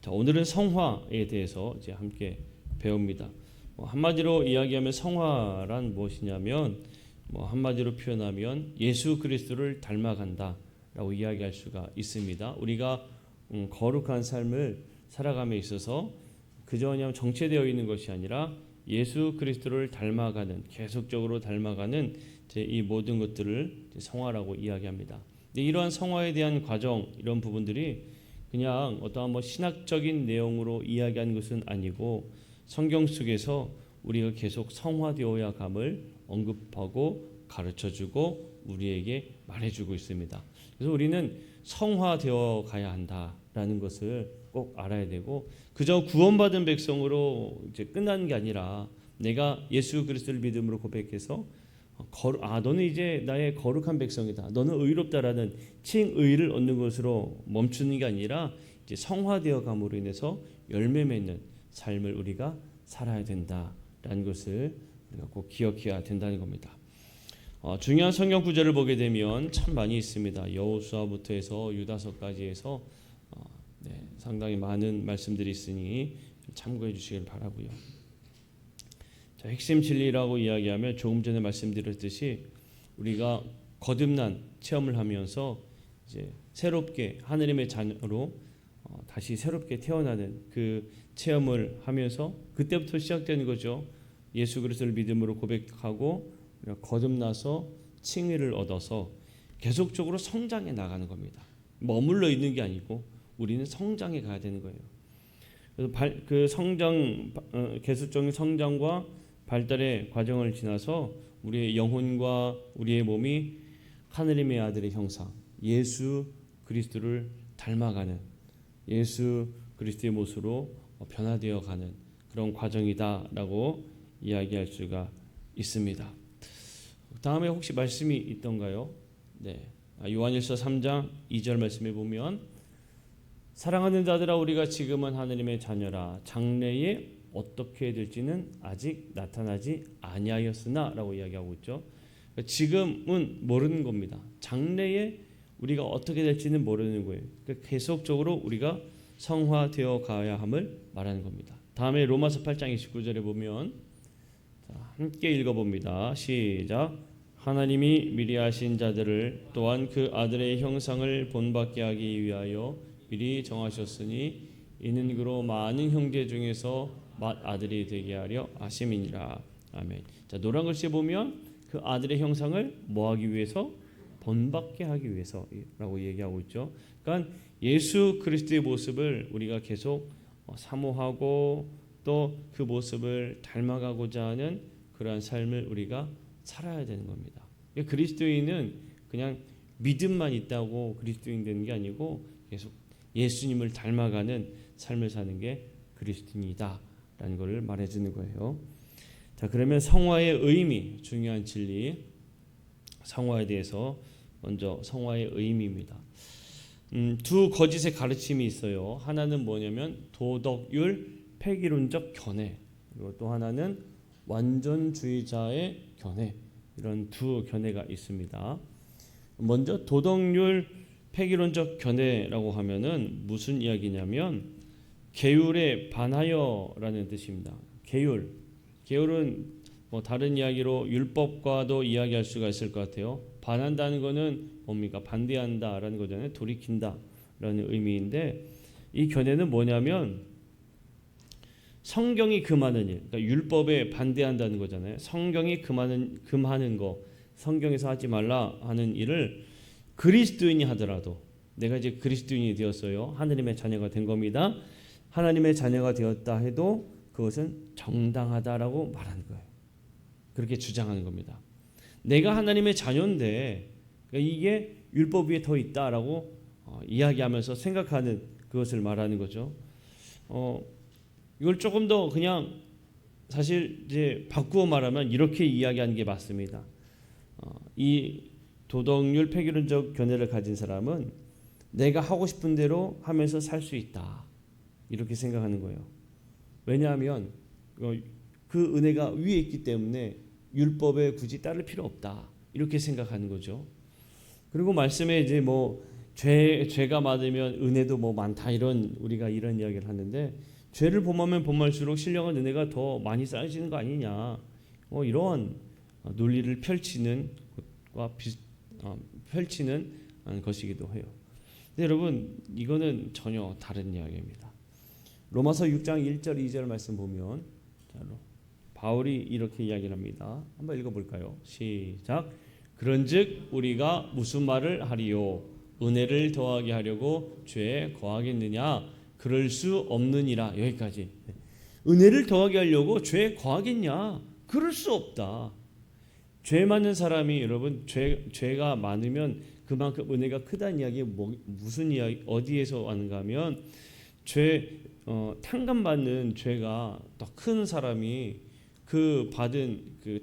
자, 오늘은 성화에 대해서 이제 함께 배웁니다. 한마디로 이야기하면 성화란 무엇이냐면 한마디로 표현하면 예수 그리스도를 닮아간다라고 이야기할 수가 있습니다. 우리가 거룩한 삶을 살아감에 있어서 그저 그냥 정체되어 있는 것이 아니라 예수 그리스도를 닮아가는, 계속적으로 닮아가는 이 모든 것들을 성화라고 이야기합니다. 근데 이러한 성화에 대한 과정, 이런 부분들이 그냥 어떠한 신학적인 내용으로 이야기한 것은 아니고 성경 속에서 우리가 계속 성화되어야 감을 언급하고 가르쳐주고 우리에게 말해주고 있습니다. 그래서 우리는 성화되어 가야 한다라는 것을 꼭 알아야 되고, 그저 구원받은 백성으로 이제 끝나는 게 아니라 내가 예수 그리스도를 믿음으로 고백해서 너는 이제 나의 거룩한 백성이다, 너는 의롭다라는 칭의를 얻는 것으로 멈추는 게 아니라 이제 성화되어 감으로 인해서 열매 맺는 삶을 우리가 살아야 된다라는 것을 우리가 꼭 기억해야 된다는 겁니다. 중요한 성경 구절을 보게 되면 참 많이 있습니다. 여호수아부터 해서 유다서까지 해서 상당히 많은 말씀들이 있으니 참고해 주시길 바라고요. 핵심 진리라고 이야기하면 조금 전에 말씀드렸듯이 우리가 거듭난 체험을 하면서 이제 새롭게 하느님의 자녀로 다시 새롭게 태어나는 그 체험을 하면서 그때부터 시작되는 거죠. 예수 그리스도를 믿음으로 고백하고 거듭나서 칭의를 얻어서 계속적으로 성장해 나가는 겁니다. 머물러 있는 게 아니고 우리는 성장해 가야 되는 거예요. 그래서 그 성장, 계속적인 성장과 발달의 과정을 지나서 우리의 영혼과 우리의 몸이 하느님의 아들의 형상, 예수 그리스도를 닮아가는, 예수 그리스도의 모습으로 변화되어 가는 그런 과정이다라고 이야기할 수가 있습니다. 다음에 혹시 말씀이 있던가요? 요한일서 3장 2절 말씀에 보면 사랑하는 자들아, 우리가 지금은 하느님의 자녀라, 장래에 어떻게 될지는 아직 나타나지 아니하였으나 라고 이야기하고 있죠. 지금은 모르는 겁니다. 장래에 우리가 어떻게 될지는 모르는 거예요. 계속적으로 우리가 성화되어 가야 함을 말하는 겁니다. 다음에 로마서 8장 29절에 보면 함께 읽어봅니다. 시작. 하나님이 미리 아신 자들을 또한 그 아들의 형상을 본받게 하기 위하여 미리 정하셨으니 이는 그로 많은 형제 중에서 맏아들이 되게 하려 하심이니라. 아멘. 자, 노란 글씨에 보면 그 아들의 형상을 뭐하기 위해서? 본받게 하기 위해서라고 얘기하고 있죠. 그러니까 예수 그리스도의 모습을 우리가 계속 사모하고 또 그 모습을 닮아가고자 하는 그러한 삶을 우리가 살아야 되는 겁니다. 그리스도인은 그냥 믿음만 있다고 그리스도인 되는 게 아니고 계속 예수님을 닮아가는 삶을 사는 게 그리스도인이다 라는 것을 말해주는 거예요. 자, 그러면 성화의 의미, 중요한 진리, 성화에 대해서 먼저 성화의 의미입니다. 두 거짓의 가르침이 있어요. 하나는 뭐냐면 도덕율 폐기론적 견해, 그리고 또 하나는 완전주의자의 견해, 이런 두 견해가 있습니다. 먼저 도덕률 폐기론적 견해라고 하면은 무슨 이야기냐면 계율에 반하여라는 뜻입니다. 계율은 다른 이야기로 율법과도 이야기할 수가 있을 것 같아요. 반한다는 것은 뭡니까? 반대한다라는 거잖아요. 돌이킨다라는 의미인데, 이 견해는 뭐냐면 성경이 금하는 일, 그러니까 율법에 반대한다는 거잖아요. 성경이 금하는 거, 성경에서 하지 말라 하는 일을 그리스도인이 하더라도, 내가 이제 그리스도인이 되었어요. 하느님의 자녀가 된 겁니다. 하나님의 자녀가 되었다 해도 그것은 정당하다라고 말하는 거예요. 그렇게 주장하는 겁니다. 내가 하나님의 자녀인데 이게 율법 위에 더 있다라고 이야기하면서 생각하는 그것을 말하는 거죠. 이걸 조금 더 그냥 사실 이제 바꾸어 말하면 이렇게 이야기하는 게 맞습니다. 이 도덕률 폐기론적 견해를 가진 사람은 내가 하고 싶은 대로 하면서 살 수 있다, 이렇게 생각하는 거예요. 왜냐하면 그 은혜가 위에 있기 때문에 율법에 굳이 따를 필요 없다, 이렇게 생각하는 거죠. 그리고 말씀에 이제 죄가 많으면 은혜도 뭐 많다 이런 우리가 이런 이야기를 하는데 죄를 범하면 범할수록 신령한 은혜가 더 많이 쌓여지는 거 아니냐. 이런 논리를 펼치는 것이기도 해요. 근데 여러분 이거는 전혀 다른 이야기입니다. 로마서 6장 1절 2절 말씀 보면 바울이 이렇게 이야기를 합니다. 한번 읽어볼까요? 시작. 그런즉 우리가 무슨 말을 하리요? 은혜를 더하게 하려고 죄에 거하겠느냐? 그럴 수 없느니라. 여기까지. 은혜를 더하게 하려고 죄에 거하겠냐? 그럴 수 없다. 죄 많은 사람이 여러분 죄가 많으면 그만큼 은혜가 크다는 이야기 무슨 이야기 어디에서 왔는가 하면 탕감받는 죄가 더 큰 사람이 그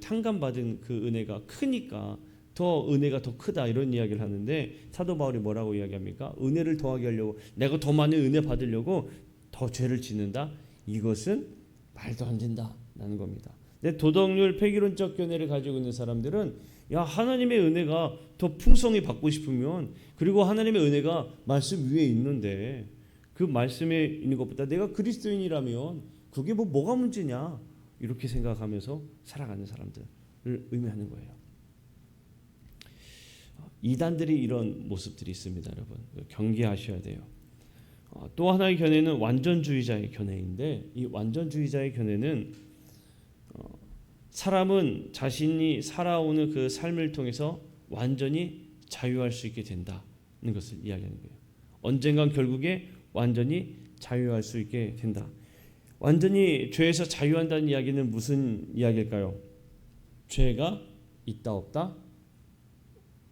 탕감받은 그 은혜가 크니까 더 은혜가 더 크다 이런 이야기를 하는데 사도 바울이 뭐라고 이야기합니까? 은혜를 더하게 하려고 내가 더 많은 은혜 받으려고 더 죄를 짓는다? 이것은 말도 안 된다라는 겁니다. 근데 도덕률 폐기론적 견해를 가지고 있는 사람들은 하나님의 은혜가 더 풍성히 받고 싶으면 그리고 하나님의 은혜가 말씀 위에 있는데 그 말씀에 있는 것보다 내가 그리스도인이라면 그게 뭐가 문제냐 이렇게 생각하면서 살아가는 사람들을 의미하는 거예요. 이단들이 이런 모습들이 있습니다, 여러분. 경계하셔야 돼요. 또 하나의 견해는 완전주의자의 견해인데 이 완전주의자의 견해는 사람은 자신이 살아오는 그 삶을 통해서 완전히 자유할 수 있게 된다는 것을 이야기하는 거예요. 언젠간 결국에 완전히 자유할 수 있게 된다. 완전히 죄에서 자유한다는 이야기는 무슨 이야기일까요? 죄가 있다 없다?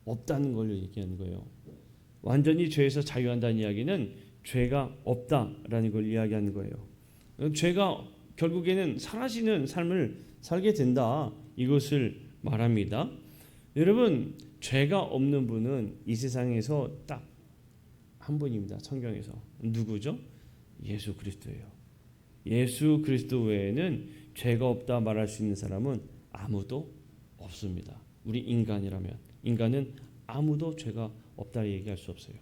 없다는 걸 얘기하는 거예요. 완전히 죄에서 자유한다는 이야기는 죄가 없다라는 걸 이야기하는 거예요. 죄가 결국에는 사라지는 삶을 살게 된다. 이것을 말합니다. 여러분 죄가 없는 분은 이 세상에서 딱 한 분입니다. 성경에서. 누구죠? 예수 그리스도예요. 예수 그리스도 외에는 죄가 없다 말할 수 있는 사람은 아무도 없습니다. 우리 인간은 아무도 죄가 없다 얘기할 수 없어요.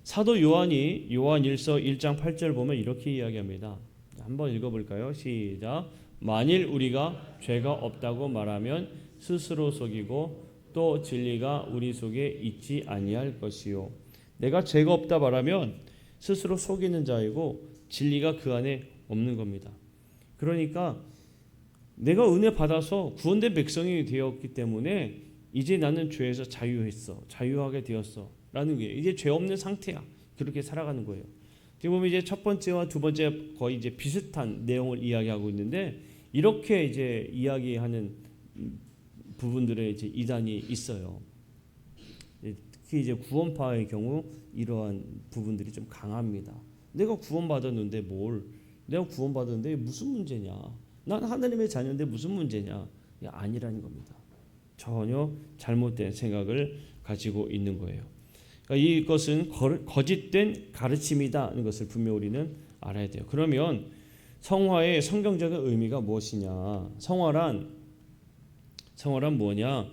사도 요한이 요한 1서 1장 8절 보면 이렇게 이야기합니다. 한번 읽어볼까요? 시작. 만일 우리가 죄가 없다고 말하면 스스로 속이고 또 진리가 우리 속에 있지 아니할 것이요. 내가 죄가 없다 말하면 스스로 속이는 자이고 진리가 그 안에 없는 겁니다. 그러니까 내가 은혜 받아서 구원된 백성이 되었기 때문에 이제 나는 죄에서 자유하게 되었어 라는 게 이제 죄 없는 상태야. 그렇게 살아가는 거예요. 지금 보면 이제 첫 번째와 두 번째 거의 이제 비슷한 내용을 이야기하고 있는데 이렇게 이제 이야기하는 부분들의 이제 이단이 있어요. 특히 이제 구원파의 경우 이러한 부분들이 좀 강합니다. 내가 구원받았는데 내가 구원받았는데 무슨 문제냐? 난 하나님의 자녀인데 무슨 문제냐? 아니라는 겁니다. 전혀 잘못된 생각을 가지고 있는 거예요. 그러니까 이것은 거짓된 가르침이다는 것을 분명히 우리는 알아야 돼요. 그러면 성화의 성경적인 의미가 무엇이냐? 성화란 뭐냐?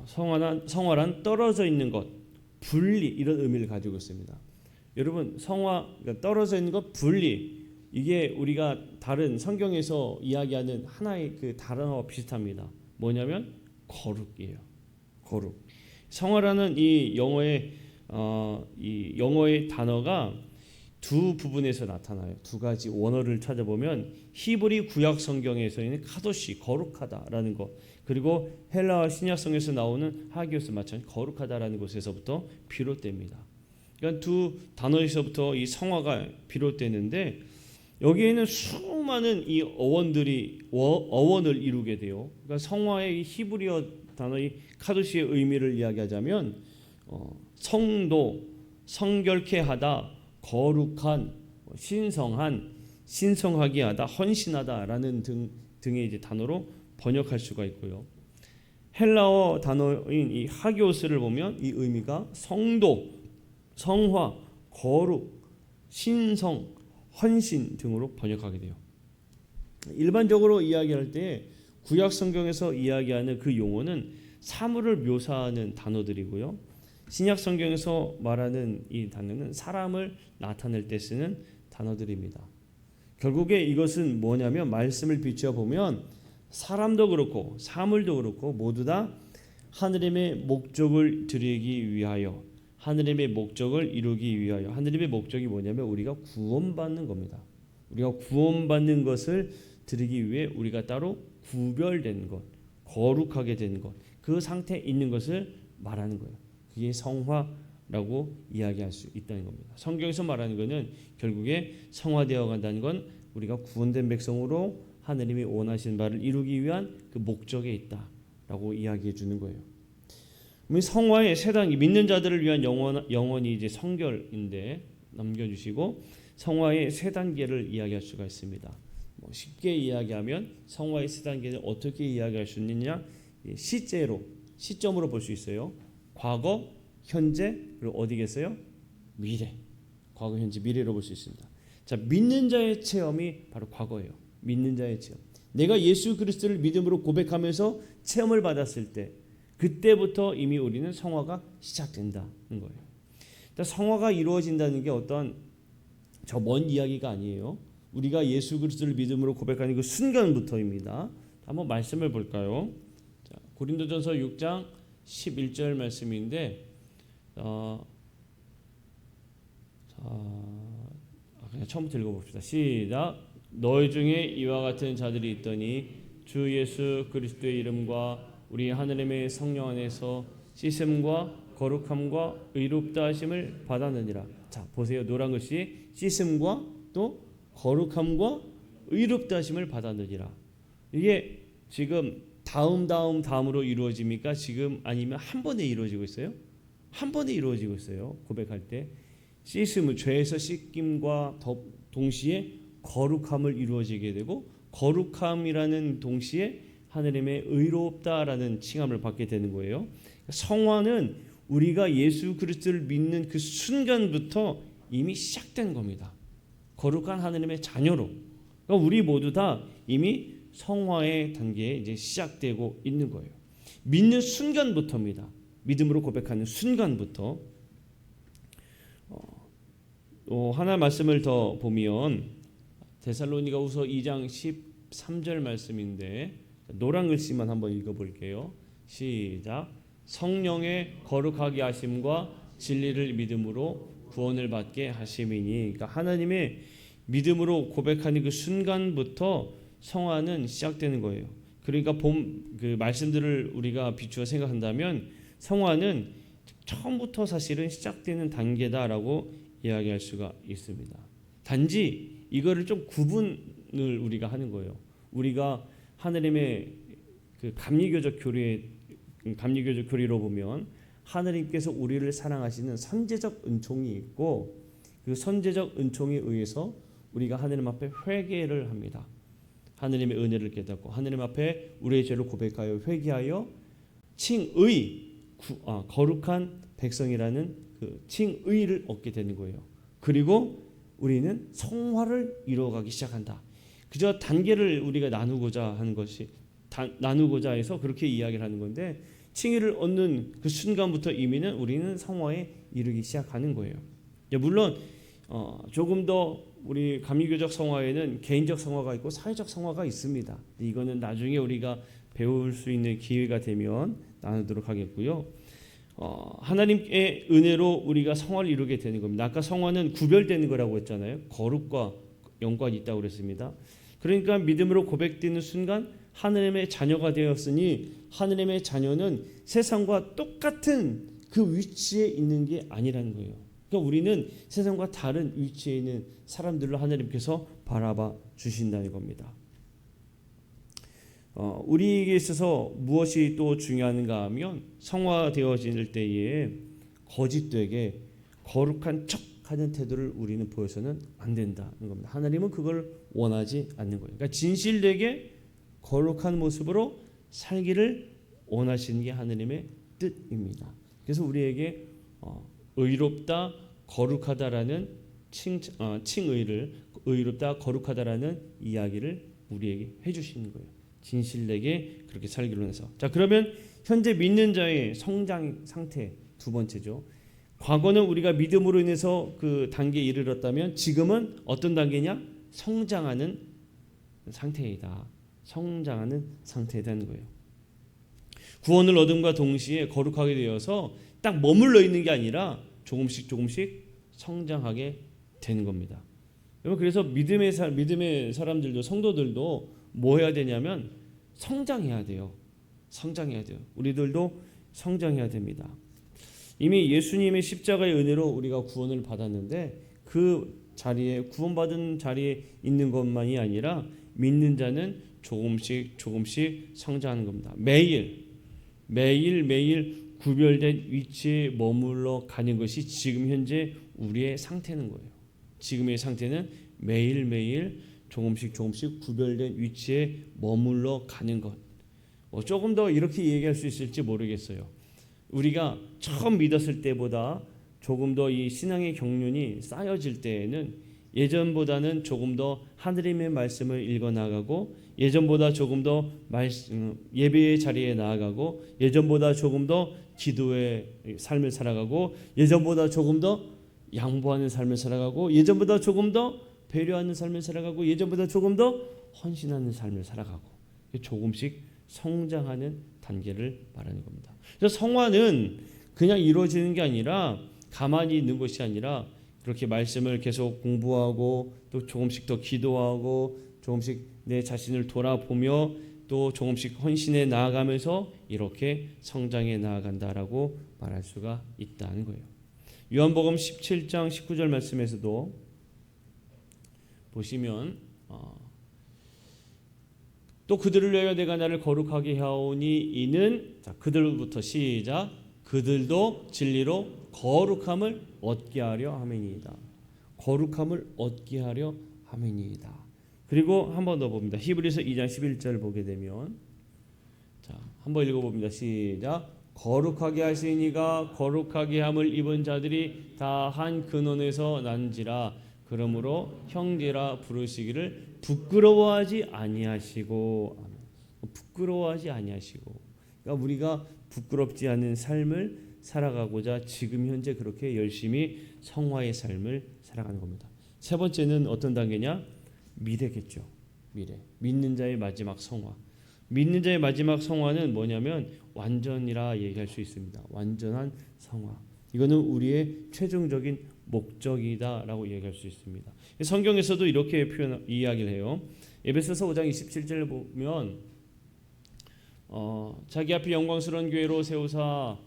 성화란 떨어져 있는 것, 분리 이런 의미를 가지고 있습니다. 여러분 그러니까 떨어져 있는 것, 분리 이게 우리가 다른 성경에서 이야기하는 하나의 그 단어와 비슷합니다. 뭐냐면 거룩이에요. 거룩. 성화라는 이 영어의 단어가 두 부분에서 나타나요. 두 가지 원어를 찾아보면 히브리 구약 성경에서는 카도시 거룩하다라는 것, 그리고 헬라어 신약성에서 나오는 하기오스 마찬가지 거룩하다라는 곳에서부터 비롯됩니다. 그러니까 두 단어에서부터 이 성화가 비롯되는데 여기에는 수많은 이 어원을 이루게 돼요. 그러니까 성화의 히브리어 단어의 카도시의 의미를 이야기하자면 성도, 성결케 하다, 거룩한, 신성한, 신성하게 하다, 헌신하다라는 등의 이제 단어로 번역할 수가 있고요. 헬라어 단어인 이 하기오스를 보면 이 의미가 성도, 성화, 거룩, 신성, 헌신 등으로 번역하게 돼요. 일반적으로 이야기할 때 구약 성경에서 이야기하는 그 용어는 사물을 묘사하는 단어들이고요. 신약 성경에서 말하는 이 단어는 사람을 나타낼 때 쓰는 단어들입니다. 결국에 이것은 뭐냐면 말씀을 비추어 보면 사람도 그렇고 사물도 그렇고 모두 다 하느님의 목적을 드리기 위하여, 하느님의 목적을 이루기 위하여, 하느님의 목적이 뭐냐면 우리가 구원받는 겁니다. 우리가 구원받는 것을 드리기 위해 우리가 따로 구별된 것, 거룩하게 된 것, 그 상태에 있는 것을 말하는 거예요. 그게 성화라고 이야기할 수 있다는 겁니다. 성경에서 말하는 것은 결국에 성화되어 간다는 건 우리가 구원된 백성으로 하느님이 원하신 바를 이루기 위한 그 목적에 있다라고 이야기해 주는 거예요. 성화의 세 단계, 믿는 자들을 위한 영원히 이제 성결인데 남겨주시고 성화의 세 단계를 이야기할 수가 있습니다. 쉽게 이야기하면 성화의 세 단계는 어떻게 이야기할 수 있느냐? 시점으로 볼 수 있어요. 과거, 현재, 그리고 어디겠어요? 미래. 과거, 현재, 미래로 볼 수 있습니다. 자, 믿는 자의 체험이 바로 과거예요. 믿는 자의 체험. 내가 예수 그리스도를 믿음으로 고백하면서 체험을 받았을 때, 그때부터 이미 우리는 성화가 시작된다는 거예요. 그러니까 성화가 이루어진다는 게 어떤 저 먼 이야기가 아니에요. 우리가 예수 그리스도를 믿음으로 고백하는 그 순간부터입니다. 한번 말씀을 볼까요? 자, 고린도전서 6장 11절 말씀인데 그냥 처음부터 읽어봅시다. 시작. 너희 중에 이와 같은 자들이 있더니 주 예수 그리스도의 이름과 우리 하느님의 성령 안에서 씻음과 거룩함과 의롭다 하심을 받았느니라. 자, 보세요. 노란 글씨 씻음과 또 거룩함과 의롭다 하심을 받았느니라. 이게 지금 다음으로 이루어집니까? 지금 아니면 한 번에 이루어지고 있어요? 한 번에 이루어지고 있어요. 고백할 때 씻음을 죄에서 씻김과 동시에 거룩함을 이루어지게 되고, 거룩함이라는 동시에 하느님의 의롭다라는 칭함을 받게 되는 거예요. 성화는 우리가 예수 그리스도를 믿는 그 순간부터 이미 시작된 겁니다. 거룩한 하느님의 자녀로. 그러니까 우리 모두 다 이미 성화의 단계에 이제 시작되고 있는 거예요. 믿는 순간부터입니다. 믿음으로 고백하는 순간부터. 하나 말씀을 더 보면 데살로니가후서 2장 13절 말씀인데 노란 글씨만 한번 읽어볼게요. 시작. 성령의 거룩하게 하심과 진리를 믿음으로 구원을 받게 하심이니. 그러니까 하나님의 믿음으로 고백하는 그 순간부터 성화는 시작되는 거예요. 그러니까 그 말씀들을 우리가 비추어 생각한다면 성화는 처음부터 사실은 시작되는 단계다라고 이야기할 수가 있습니다. 단지 이거를 좀 구분을 우리가 하는 거예요. 우리가 하느님의 그 감리교적 교리로 보면 하느님께서 우리를 사랑하시는 선제적 은총이 있고, 그 선제적 은총에 의해서 우리가 하느님 앞에 회개를 합니다. 하느님의 은혜를 깨닫고 하느님 앞에 우리의 죄를 고백하여 회개하여 거룩한 백성이라는 그 칭의를 얻게 되는 거예요. 그리고 우리는 성화를 이루어가기 시작한다. 그저 단계를 우리가 나누고자 해서 그렇게 이야기를 하는 건데, 칭의를 얻는 그 순간부터 이미는 우리는 성화에 이르기 시작하는 거예요. 물론 조금 더 우리 감리교적 성화에는 개인적 성화가 있고 사회적 성화가 있습니다. 이거는 나중에 우리가 배울 수 있는 기회가 되면 나누도록 하겠고요. 하나님의 은혜로 우리가 성화를 이루게 되는 겁니다. 아까 성화는 구별되는 거라고 했잖아요. 거룩과 연관이 있다고 그랬습니다. 그러니까 믿음으로 고백되는 순간 하느님의 자녀가 되었으니, 하느님의 자녀는 세상과 똑같은 그 위치에 있는 게 아니라는 거예요. 그러니까 우리는 세상과 다른 위치에 있는 사람들로 하나님께서 바라봐 주신다는 겁니다. 우리에게 있어서 무엇이 또 중요한가 하면 성화되어질 때에 거짓되게 거룩한 척하는 태도를 우리는 보여서는 안 된다는 겁니다. 하나님은 그걸 원하지 않는 거예요. 그러니까 진실되게 거룩한 모습으로 살기를 원하시는 게 하나님의 뜻입니다. 그래서 우리에게 의롭다 거룩하다라는 칭의를 의롭다 거룩하다라는 이야기를 우리에게 해주시는 거예요. 진실되게 그렇게 살기로 해서. 자, 그러면 현재 믿는 자의 성장 상태 두 번째죠. 과거는 우리가 믿음으로 인해서 그 단계에 이르렀다면 지금은 어떤 단계냐? 성장하는 상태이다. 성장하는 상태라는 거예요. 구원을 얻음과 동시에 거룩하게 되어서 딱 머물러 있는 게 아니라 조금씩 성장하게 되는 겁니다. 여러분, 그래서 믿음의 사람들도, 성도들도 뭐 해야 되냐면 성장해야 돼요. 성장해야 돼요. 우리들도 성장해야 됩니다. 이미 예수님의 십자가의 은혜로 우리가 구원을 받았는데 그 자리에, 구원받은 자리에 있는 것만이 아니라 믿는 자는 조금씩 성장하는 겁니다. 매일 구별된 위치에 머물러 가는 것이 지금 현재 우리의 상태는 거예요. 지금의 상태는 매일매일 조금씩 구별된 위치에 머물러 가는 것. 조금 더 이렇게 얘기할 수 있을지 모르겠어요. 우리가 처음 믿었을 때보다 조금 더 이 신앙의 경륜이 쌓여질 때에는 예전보다는 조금 더 하느님의 말씀을 읽어 나가고, 예전보다 조금 더 예배의 자리에 나아가고, 예전보다 조금 더 기도의 삶을 살아가고, 예전보다 조금 더 양보하는 삶을 살아가고, 예전보다 조금 더 배려하는 삶을 살아가고, 예전보다 조금 더 헌신하는 삶을 살아가고, 조금씩 성장하는 단계를 말하는 겁니다. 그래서 성화는 그냥 이루어지는 게 아니라, 가만히 있는 것이 아니라 그렇게 말씀을 계속 공부하고 또 조금씩 더 기도하고 조금씩 내 자신을 돌아보며 또 조금씩 헌신해 나아가면서 이렇게 성장해 나아간다라고 말할 수가 있다는 거예요. 요한복음 17장 19절 말씀에서도 보시면 또 그들을 위하여 내가 나를 거룩하게 하오니 이는, 자, 그들부터 시작, 그들도 진리로 거룩함을 얻게 하려 함이니이다. 거룩함을 얻게 하려 함이니이다. 그리고 한 번 더 봅니다. 히브리서 2장 11절 보게 되면, 자, 한번 읽어봅니다. 시작. 거룩하게 하시니가 거룩하게 함을 입은 자들이 다 한 근원에서 난지라. 그러므로 형제라 부르시기를 부끄러워하지 아니하시고. 부끄러워하지 아니하시고. 그러니까 우리가 부끄럽지 않은 삶을 살아가고자 지금 현재 그렇게 열심히 성화의 삶을 살아가는 겁니다. 세 번째는 어떤 단계냐? 미래겠죠. 미래. 믿는 자의 마지막 성화. 믿는 자의 마지막 성화는 뭐냐면 완전이라 얘기할 수 있습니다. 완전한 성화. 이거는 우리의 최종적인 목적이다라고 얘기할 수 있습니다. 성경에서도 이렇게 이야기를 해요. 에베소서 5장 27절을 보면 자기 앞에 영광스러운 교회로 세우사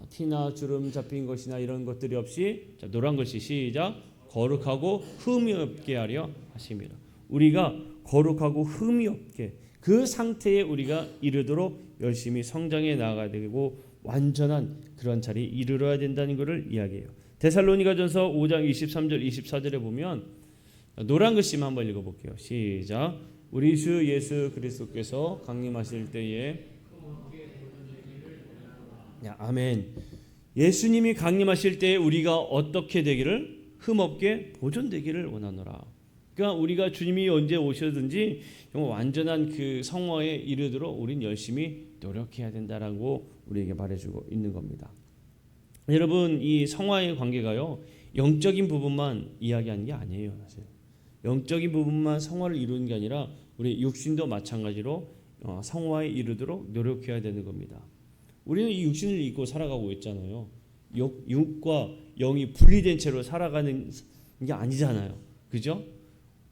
티나 주름 잡힌 것이나 이런 것들이 없이, 자, 노란 글씨 시작, 거룩하고 흠이 없게 하려 하심이라. 우리가 거룩하고 흠이 없게 그 상태에 우리가 이르도록 열심히 성장해 나가야 되고 완전한 그런 자리에 이르러야 된다는 것을 이야기해요. 데살로니가전서 5장 23절 24절에 보면 노란 글씨만 한번 읽어볼게요. 시작. 우리 주 예수 그리스도께서 강림하실 때에, 아멘. 예수님이 강림하실 때에 우리가 어떻게 되기를? 흠없게 보존되기를 원하노라. 그러니까 우리가 주님이 언제 오셔든지 정말 완전한 그 성화에 이르도록 우린 열심히 노력해야 된다라고 우리에게 말해주고 있는 겁니다. 여러분, 이 성화의 관계가요, 영적인 부분만 이야기하는 게 아니에요. 사실 영적인 부분만 성화를 이루는 게 아니라 우리 육신도 마찬가지로 성화에 이르도록 노력해야 되는 겁니다. 우리는 이 육신을 입고 살아가고 있잖아요. 육과 영이 분리된 채로 살아가는 게 아니잖아요. 그죠?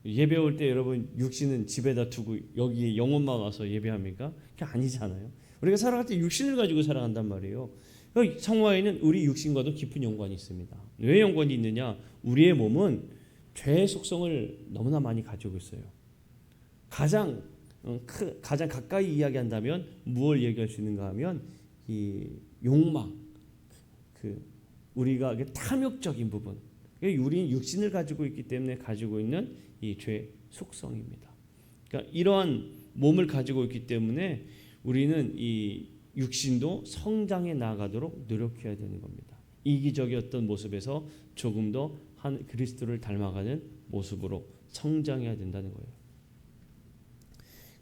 예배 올 때 여러분 육신은 집에다 두고 여기 영혼만 와서 예배합니까? 그게 아니잖아요. 우리가 살아갈 때 육신을 가지고 살아간단 말이에요. 성화에는 우리 육신과도 깊은 연관이 있습니다. 왜 연관이 있느냐? 우리의 몸은 죄의 속성을 너무나 많이 가지고 있어요. 가장 가까이 이야기한다면 무엇을 얘기할 수 있는가 하면 이 욕망, 우리가 탐욕적인 부분, 우리는 육신을 가지고 있기 때문에 가지고 있는 이 죄 속성입니다. 그러니까 이러한 몸을 가지고 있기 때문에 우리는 이 육신도 성장해 나가도록 노력해야 되는 겁니다. 이기적이었던 모습에서 조금 더 그리스도를 닮아가는 모습으로 성장해야 된다는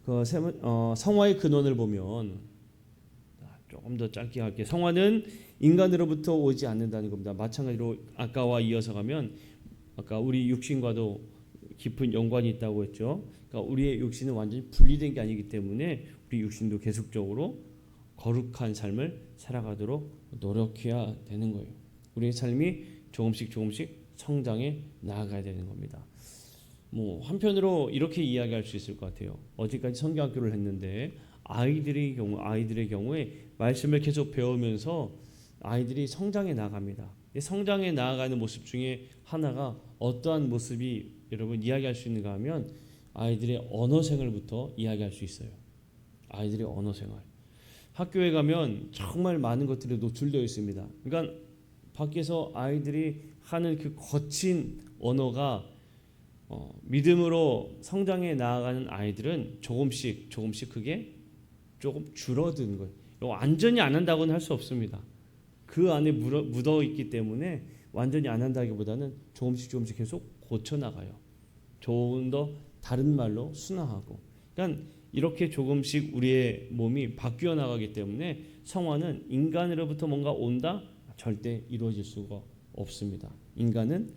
거예요. 성화의 근원을 보면 조금 더 짧게 할게요. 성화는 인간으로부터 오지 않는다는 겁니다. 마찬가지로 아까와 이어서 가면 아까 우리 육신과도 깊은 연관이 있다고 했죠. 그러니까 우리의 육신은 완전히 분리된 게 아니기 때문에 우리 육신도 계속적으로 거룩한 삶을 살아가도록 노력해야 되는 거예요. 우리의 삶이 조금씩 성장해 나아가야 되는 겁니다. 뭐 한편으로 이렇게 이야기할 수 있을 것 같아요. 어제까지 성경학교를 했는데 아이들의 경우에 말씀을 계속 배우면서 아이들이 성장해 나갑니다. 성장해 나아가는 모습 중에 하나가 어떠한 모습이 여러분 이야기할 수 있는가 하면 아이들의 언어 생활부터 이야기할 수 있어요. 아이들의 언어 생활. 학교에 가면 정말 많은 것들이 노출되어 있습니다. 그러니까 밖에서 아이들이 하는 그 거친 언어가 믿음으로 성장해 나아가는 아이들은 조금씩 그게 조금 줄어드는 거예요. 완전히 안 한다고는 할 수 없습니다. 그 안에 묻어 있기 때문에 완전히 안 한다기보다는 조금씩 계속 고쳐 나가요. 조금 더 다른 말로 순화하고. 그러니까 이렇게 조금씩 우리의 몸이 바뀌어 나가기 때문에 성화는 인간으로부터 뭔가 온다? 절대 이루어질 수가 없습니다. 인간은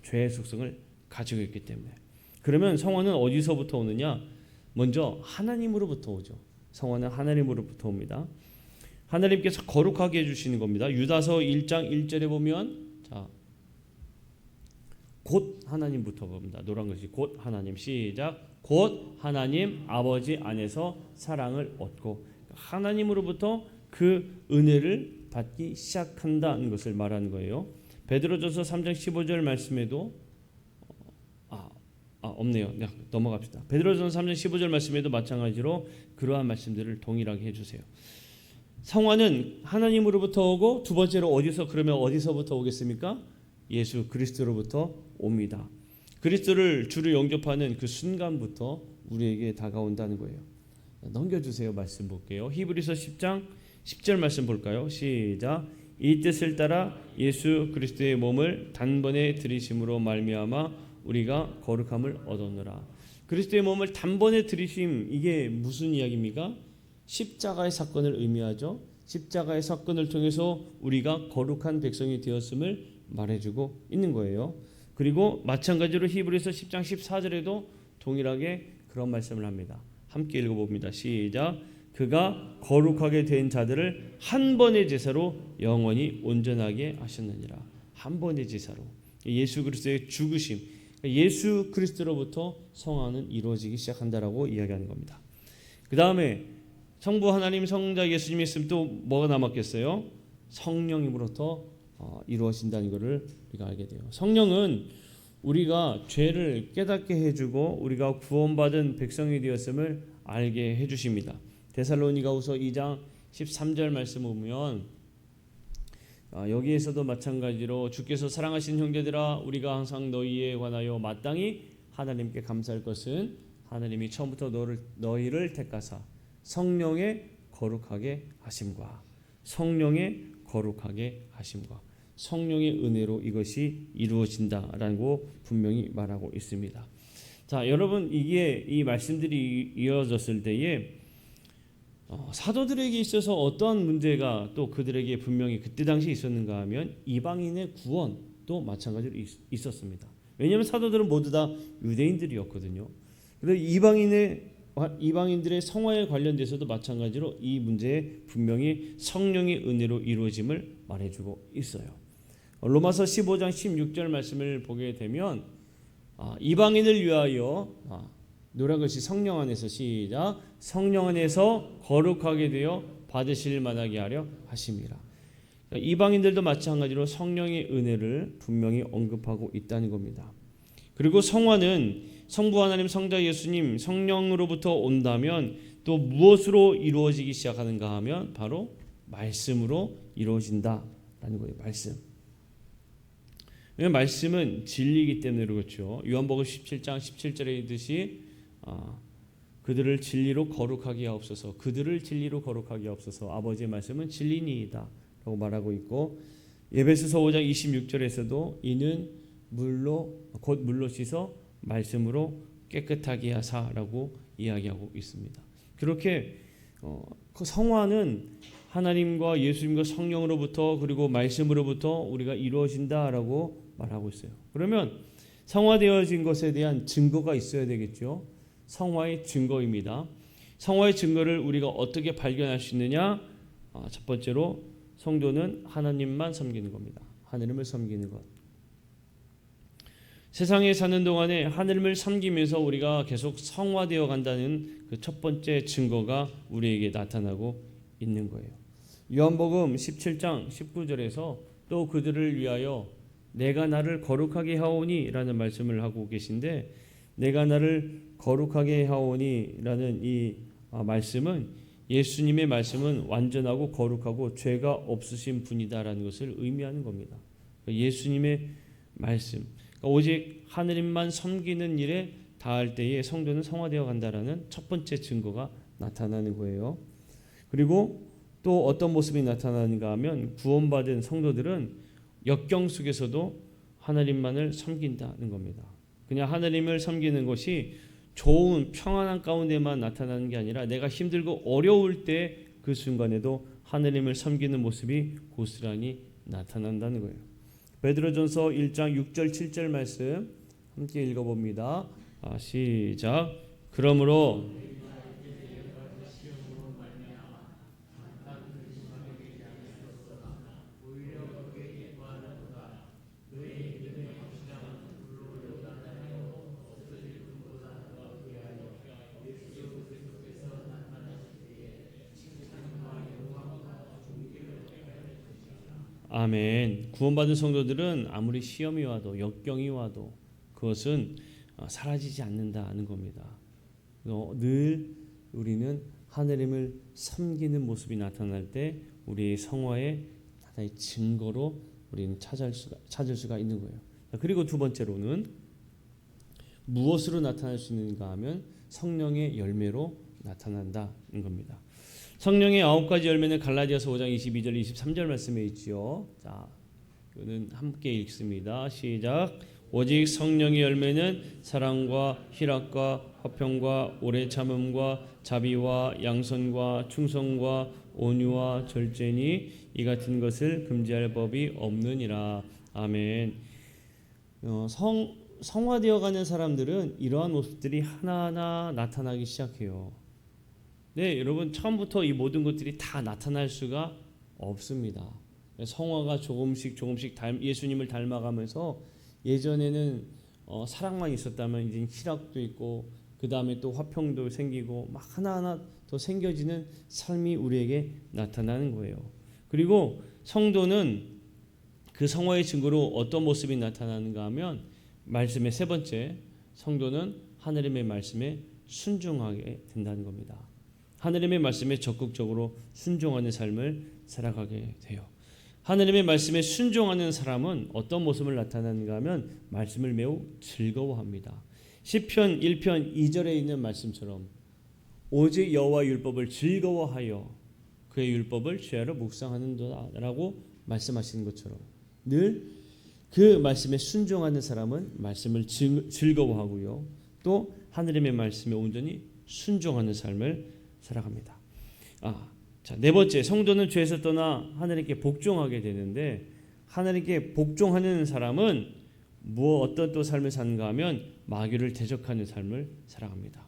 죄의 속성을 가지고 있기 때문에. 그러면 성화는 어디서부터 오느냐? 먼저 하나님으로부터 오죠. 성화는 하나님으로부터 옵니다. 하나님께서 거룩하게 해주시는 겁니다. 유다서 1장 1절에 보면 곧 하나님부터 봅니다. 노란 것이 곧 하나님. 시작. 곧 하나님 아버지 안에서 사랑을 얻고 하나님으로부터 그 은혜를 받기 시작한다는 것을 말하는 거예요. 베드로전서 3장 15절 말씀에도 없네요. 네, 넘어갑시다. 베드로전서 3장 15절 말씀에도 마찬가지로 그러한 말씀들을 동일하게 해주세요. 성화는 하나님으로부터 오고 두 번째로 어디서부터 오겠습니까? 예수 그리스도로부터 옵니다. 그리스도를 주로 영접하는 그 순간부터 우리에게 다가온다는 거예요. 넘겨주세요. 말씀 볼게요. 히브리서 10장 10절 말씀 볼까요? 시작. 이 뜻을 따라 예수 그리스도의 몸을 단번에 들이심으로 말미암아 우리가 거룩함을 얻었노라. 그리스도의 몸을 단번에 들이심, 이게 무슨 이야기입니까? 십자가의 사건을 의미하죠. 십자가의 사건을 통해서 우리가 거룩한 백성이 되었음을 말해주고 있는 거예요. 그리고 마찬가지로 히브리서 10장 14절에도 동일하게 그런 말씀을 합니다. 함께 읽어봅니다. 시작. 그가 거룩하게 된 자들을 한 번의 제사로 영원히 온전하게 하셨느니라. 한 번의 제사로. 예수 그리스도의 죽으심, 예수 그리스도로부터 성화는 이루어지기 시작한다라고 이야기하는 겁니다. 그 다음에 성부 하나님, 성자 예수님이 있으면 또 뭐가 남았겠어요? 성령님으로부터 이루어진다는 것을 우리가 알게 돼요. 성령은 우리가 죄를 깨닫게 해주고 우리가 구원받은 백성이 되었음을 알게 해주십니다. 데살로니가후서 2장 13절 말씀 보면 여기에서도 마찬가지로 주께서 사랑하신 형제들아 우리가 항상 너희에 관하여 마땅히 하나님께 감사할 것은 하나님이 처음부터 너희를 택하사 성령의 거룩하게 하심과 성령의 은혜로 이것이 이루어진다라고 분명히 말하고 있습니다. 자, 여러분 이 말씀들이 이어졌을 때에 사도들에게 있어서 어떠한 문제가 또 그들에게 분명히 그때 당시 있었는가 하면 이방인의 구원도 마찬가지로 있었습니다. 왜냐하면 사도들은 모두 다 유대인들이었거든요. 그래서 이방인들의 성화에 관련돼서도 마찬가지로 이 문제에 분명히 성령의 은혜로 이루어짐을 말해주고 있어요. 로마서 15장 16절 말씀을 보게 되면 이방인을 위하여 노란 것이 성령 안에서 시작. 성령 안에서 거룩하게 되어 받으실 만하게 하려 하심이라. 이방인들도 마찬가지로 성령의 은혜를 분명히 언급하고 있다는 겁니다. 그리고 성화는 성부 하나님, 성자 예수님, 성령으로부터 온다면 또 무엇으로 이루어지기 시작하는가 하면 바로 말씀으로 이루어진다라는 거예요. 왜냐하면 말씀은 진리이기 때문에 그렇죠. 요한복음 17장 17절에 있듯이 그들을 진리로 거룩하게 하옵소서. 아버지의 말씀은 진리니이다 라고 말하고 있고, 에베소서 5장 26절에서도 이는 곧 물로 씻어 말씀으로 깨끗하게 하사라고 이야기하고 있습니다. 그렇게 그 성화는 하나님과 예수님과 성령으로부터 그리고 말씀으로부터 우리가 이루어진다라고 말하고 있어요. 그러면 성화되어진 것에 대한 증거가 있어야 되겠죠. 성화의 증거입니다. 성화의 증거를 우리가 어떻게 발견할 수 있느냐? 첫 번째로 성도는 하나님만 섬기는 겁니다. 하나님을 섬기는 것. 세상에 사는 동안에 하나님을 섬기면서 우리가 계속 성화되어 간다는 그 첫 번째 증거가 우리에게 나타나고 있는 거예요. 요한복음 17장 19절에서 또 그들을 위하여 내가 나를 거룩하게 하오니 라는 말씀을 하고 계신데, 내가 나를 거룩하게 하오니 라는 이 말씀은 예수님의 말씀은 완전하고 거룩하고 죄가 없으신 분이다라는 것을 의미하는 겁니다. 예수님의 말씀, 오직 하느님만 섬기는 일에 다할 때에 성도는 성화되어 간다라는 첫 번째 증거가 나타나는 거예요. 그리고 또 어떤 모습이 나타나는가 하면 구원받은 성도들은 역경 속에서도 하나님만을 섬긴다는 겁니다. 그냥 하나님을 섬기는 것이 좋은 평안한 가운데만 나타나는 게 아니라 내가 힘들고 어려울 때 그 순간에도 하나님을 섬기는 모습이 고스란히 나타난다는 거예요. 베드로전서 1장 6절 7절 말씀 함께 읽어봅니다. 시작. 그러므로 아멘. 구원받은 성도들은 아무리 시험이 와도 역경이 와도 그것은 사라지지 않는다는 겁니다. 늘 우리는 하나님을 섬기는 모습이 나타날 때 우리의 성화의 하나의 증거로 우리는 찾을 수가 있는 거예요. 그리고 두 번째로는 무엇으로 나타날 수 있는가 하면 성령의 열매로 나타난다는 겁니다. 성령의 9가지 열매는 갈라디아서 5장 22절 23절 말씀에 있지요. 자, 이거는 함께 읽습니다. 시작. 오직 성령의 열매는 사랑과 희락과 화평과 오래 참음과 자비와 양선과 충성과 온유와 절제니 이 같은 것을 금지할 법이 없느니라. 아멘. 성화되어 가는 사람들은 이러한 모습들이 하나하나 나타나기 시작해요. 네, 여러분 처음부터 이 모든 것들이 다 나타날 수가 없습니다. 성화가 조금씩 예수님을 닮아가면서 예전에는 사랑만 있었다면 이제 희락도 있고 그 다음에 또 화평도 생기고 막 하나하나 더 생겨지는 삶이 우리에게 나타나는 거예요. 그리고 성도는 그 성화의 증거로 어떤 모습이 나타나는가 하면 말씀의 세 번째, 성도는 하나님의 말씀에 순종하게 된다는 겁니다. 하나님의 말씀에 적극적으로 순종하는 삶을 살아가게 돼요. 하나님의 말씀에 순종하는 사람은 어떤 모습을 나타나는가 하면 말씀을 매우 즐거워합니다. 시편 1편 2절에 있는 말씀처럼 오직 여호와 율법을 즐거워하여 그의 율법을 죄하러 묵상하는도다라고 말씀하시는 것처럼 늘 그 말씀에 순종하는 사람은 말씀을 즐거워하고요. 또 하나님의 말씀에 온전히 순종하는 삶을 살아갑니다. 자, 네 번째, 성도는 죄에서 떠나 하나님께 복종하게 되는데 하나님께 복종하는 사람은 어떤 또 삶을 사는가 하면 마귀를 대적하는 삶을 살아갑니다.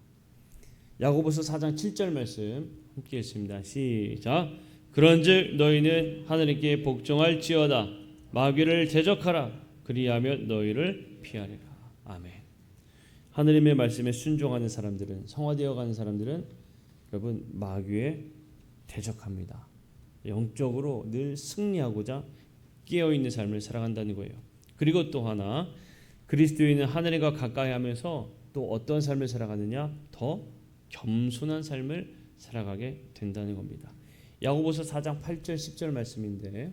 야고보서 4장 7절 말씀 함께 읽습니다. 시작. 그런즉 너희는 하나님께 복종할지어다 마귀를 대적하라 그리하면 너희를 피하리라. 아멘. 하나님의 말씀에 순종하는 사람들은 성화되어 가는 사람들은 여러분 마귀에 대적합니다. 영적으로 늘 승리하고자 깨어있는 삶을 살아간다는 거예요. 그리고 또 하나 그리스도인은 하나님과 가까이 하면서 또 어떤 삶을 살아가느냐 더 겸손한 삶을 살아가게 된다는 겁니다. 야고보서 4장 8절 10절 말씀인데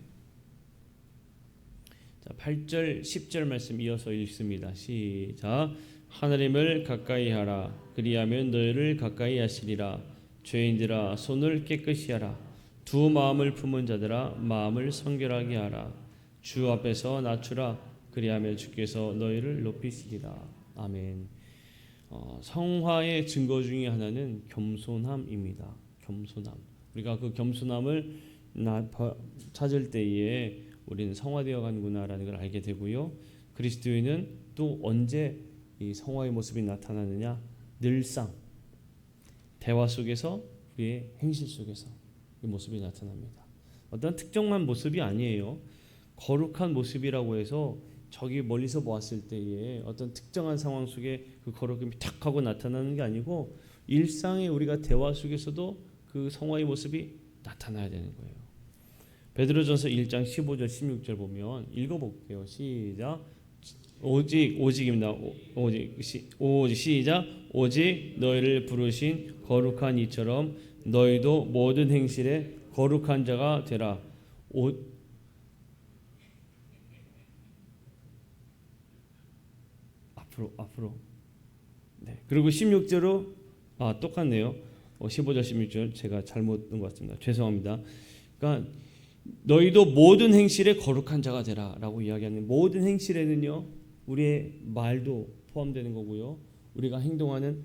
8절 10절 말씀 이어서 읽습니다. 시작. 하나님을 가까이 하라 그리하면 너희를 가까이 하시리라. 죄인들아 손을 깨끗이 하라. 두 마음을 품은 자들아 마음을 성결하게 하라. 주 앞에서 낮추라 그리하면 주께서 너희를 높이시리라. 아멘. 성화의 증거 중에 하나는 겸손함입니다. 겸손함. 우리가 그 겸손함을 찾을 때에 우리는 성화되어 가는구나라는 걸 알게 되고요. 그리스도인은 또 언제 이 성화의 모습이 나타나느냐? 늘상 대화 속에서, 우리의 행실 속에서 이 모습이 나타납니다. 어떤 특정한 모습이 아니에요. 거룩한 모습이라고 해서 저기 멀리서 보았을 때에 어떤 특정한 상황 속에 그 거룩함이 탁 하고 나타나는 게 아니고, 일상의 우리가 대화 속에서도 그 성화의 모습이 나타나야 되는 거예요. 베드로전서 1장 15절 16절 보면 읽어볼게요. 시작. 오직입니다. 오직 시작. 오직 너희를 부르신 거룩한 이처럼 너희도 모든 행실에 거룩한 자가 되라. 앞으로. 네. 그리고 16절로 똑같네요. 15절 16절 제가 잘못 본 것 같습니다. 죄송합니다. 그러니까 너희도 모든 행실에 거룩한 자가 되라라고 이야기하는, 모든 행실에는요, 우리의 말도 포함되는 거고요, 우리가 행동하는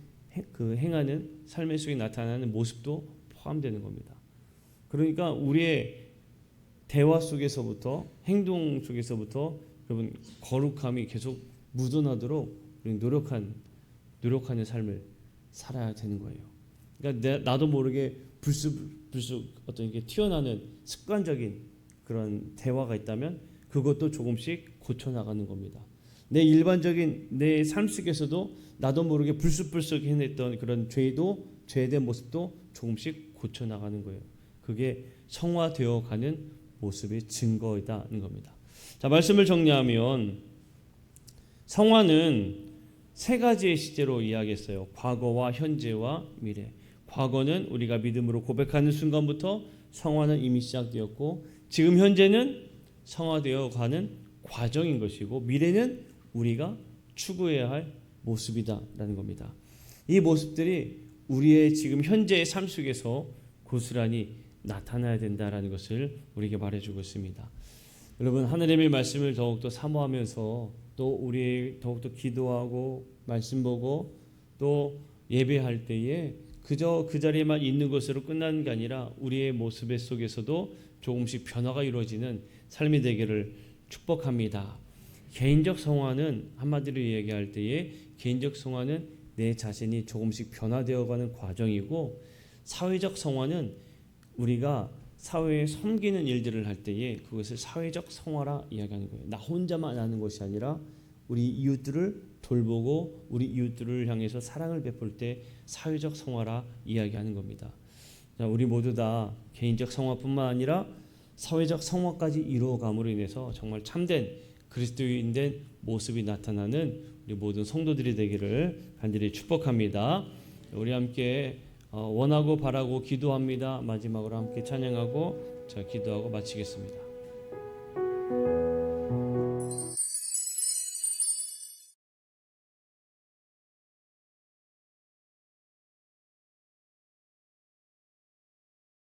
행하는 삶의 속에 나타나는 모습도 포함되는 겁니다. 그러니까 우리의 대화 속에서부터, 행동 속에서부터 여러분 거룩함이 계속 묻어나도록 우리 노력하는 삶을 살아야 되는 거예요. 그러니까 나도 모르게 불쑥 어떤 이게 튀어나오는 습관적인 그런 대화가 있다면 그것도 조금씩 고쳐 나가는 겁니다. 내 일반적인 내 삶 속에서도 나도 모르게 불쑥 해냈던 그런 죄된 모습도 조금씩 고쳐 나가는 거예요. 그게 성화되어 가는 모습의 증거이다는 겁니다. 자, 말씀을 정리하면 성화는 세 가지의 시제로 이야기했어요. 과거와 현재와 미래. 과거는 우리가 믿음으로 고백하는 순간부터 성화는 이미 시작되었고, 지금 현재는 성화되어 가는 과정인 것이고, 미래는 우리가 추구해야 할 모습이다라는 겁니다. 이 모습들이 우리의 지금 현재의 삶 속에서 고스란히 나타나야 된다라는 것을 우리에게 말해주고 있습니다. 여러분, 하나님의 말씀을 더욱더 사모하면서 또 우리 더욱더 기도하고 말씀 보고 또 예배할 때에 그저 그 자리에만 있는 것으로 끝나는 게 아니라 우리의 모습 속에서도 조금씩 변화가 이루어지는 삶이 되기를 축복합니다. 개인적 성화는, 한마디로 얘기할 때에 개인적 성화는 내 자신이 조금씩 변화되어가는 과정이고, 사회적 성화는 우리가 사회에 섬기는 일들을 할 때에 그것을 사회적 성화라 이야기하는 거예요. 나 혼자만 하는 것이 아니라 우리 이웃들을 돌보고 우리 이웃들을 향해서 사랑을 베풀 때 사회적 성화라 이야기하는 겁니다. 자, 우리 모두 다 개인적 성화뿐만 아니라 사회적 성화까지 이루어감으로 인해서 정말 참된 그리스도인된 모습이 나타나는 우리 모든 성도들이 되기를 간절히 축복합니다. 우리 함께 원하고 바라고 기도합니다. 마지막으로 함께 찬양하고 기도하고 마치겠습니다.